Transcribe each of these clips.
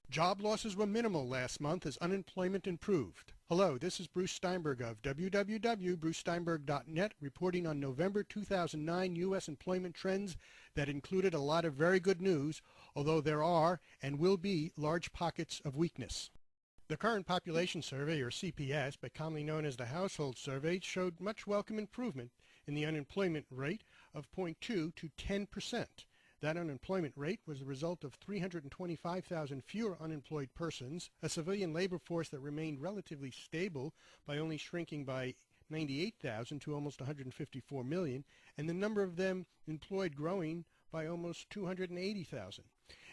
Job losses were minimal last month as unemployment improved. Hello, this is Bruce Steinberg of www.brucesteinberg.net reporting on November 2009 U.S. employment trends that included a lot of very good news, although there are and will be large pockets of weakness. The Current Population Survey, or CPS, but commonly known as the Household Survey, showed much welcome improvement in the unemployment rate of 0.2 to 10%. That unemployment rate was the result of 325,000 fewer unemployed persons, a civilian labor force that remained relatively stable by only shrinking by 98,000 to almost 154 million, and the number of them employed growing by almost 280,000.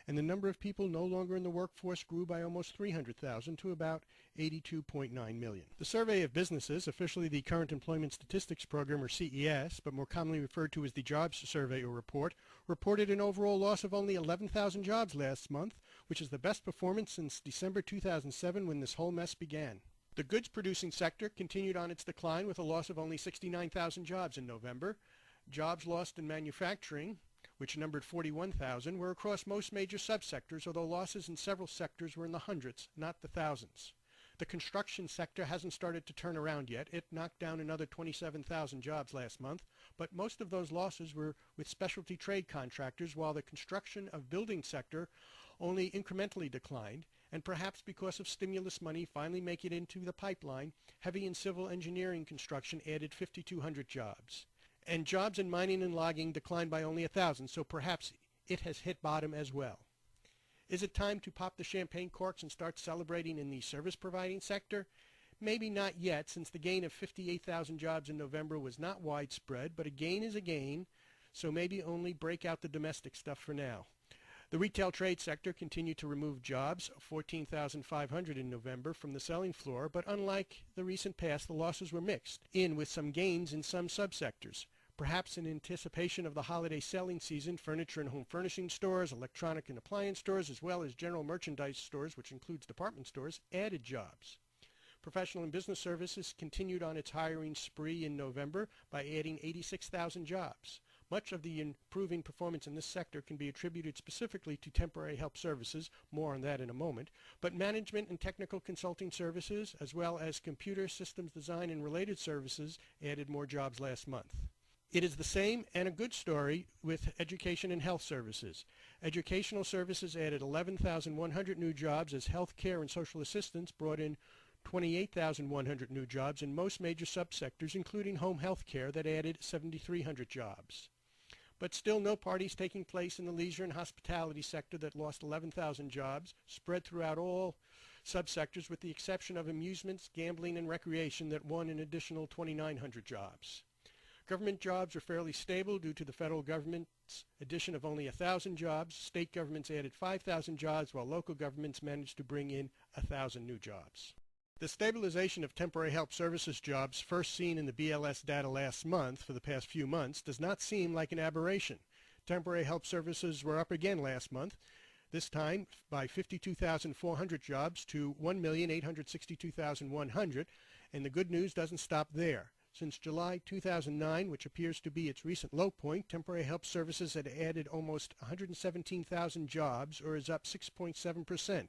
And the number of people no longer in the workforce grew by almost 300,000 to about 82.9 million. The Survey of Businesses, officially the Current Employment Statistics Program, or CES, but more commonly referred to as the Jobs Survey or Report, reported an overall loss of only 11,000 jobs last month, which is the best performance since December 2007 when this whole mess began. The goods-producing sector continued on its decline with a loss of only 69,000 jobs in November. Jobs lost in manufacturing, which numbered 41,000, were across most major subsectors, although losses in several sectors were in the hundreds, not the thousands. The construction sector hasn't started to turn around yet. It knocked down another 27,000 jobs last month, but most of those losses were with specialty trade contractors, while the construction of building sector only incrementally declined, and perhaps because of stimulus money finally making it into the pipeline, heavy and civil engineering construction added 5,200 jobs. And jobs in mining and logging declined by only 1,000, so perhaps it has hit bottom as well. Is it time to pop the champagne corks and start celebrating in the service-providing sector? Maybe not yet, since the gain of 58,000 jobs in November was not widespread, but a gain is a gain, so maybe only break out the domestic stuff for now. The retail trade sector continued to remove jobs, 14,500 in November, from the selling floor, but unlike the recent past, the losses were mixed, with some gains in some subsectors. Perhaps in anticipation of the holiday selling season, furniture and home furnishing stores, electronic and appliance stores, as well as general merchandise stores, which includes department stores, added jobs. Professional and business services continued on its hiring spree in November by adding 86,000 jobs. Much of the improving performance in this sector can be attributed specifically to temporary help services, more on that in a moment, but management and technical consulting services, as well as computer systems design and related services, added more jobs last month. It is the same and a good story with education and health services. Educational services added 11,100 new jobs as health care and social assistance brought in 28,100 new jobs in most major subsectors, including home health care that added 7,300 jobs. But still no parties taking place in the leisure and hospitality sector that lost 11,000 jobs, spread throughout all subsectors with the exception of amusements, gambling, and recreation that won an additional 2,900 jobs. Government jobs are fairly stable due to the federal government's addition of only 1,000 jobs. State governments added 5,000 jobs, while local governments managed to bring in 1,000 new jobs. The stabilization of temporary help services jobs first seen in the BLS data last month for the past few months does not seem like an aberration. Temporary help services were up again last month, this time by 52,400 jobs to 1,862,100, and the good news doesn't stop there. Since July 2009, which appears to be its recent low point, temporary help services had added almost 117,000 jobs, or is up 6.7%.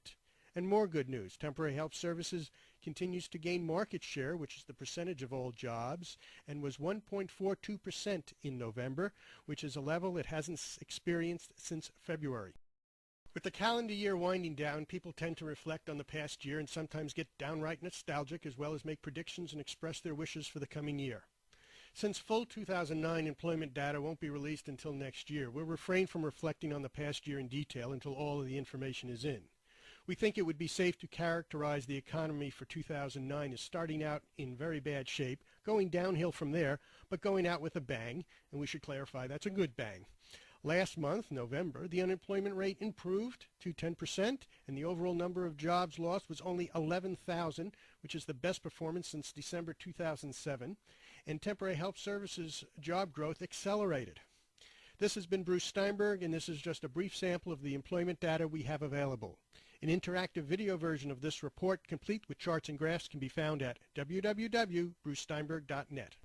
And more good news, temporary help services continues to gain market share, which is the percentage of all jobs, and was 1.42% in November, which is a level it hasn't experienced since February. With the calendar year winding down, people tend to reflect on the past year and sometimes get downright nostalgic, as well as make predictions and express their wishes for the coming year. Since full 2009 employment data won't be released until next year, we'll refrain from reflecting on the past year in detail until all of the information is in. We think it would be safe to characterize the economy for 2009 as starting out in very bad shape, going downhill from there, but going out with a bang, and we should clarify that's a good bang. Last month, November, the unemployment rate improved to 10%, and the overall number of jobs lost was only 11,000, which is the best performance since December 2007, and temporary help services job growth accelerated. This has been Bruce Steinberg, and this is just a brief sample of the employment data we have available. An interactive video version of this report, complete with charts and graphs, can be found at www.brucesteinberg.net.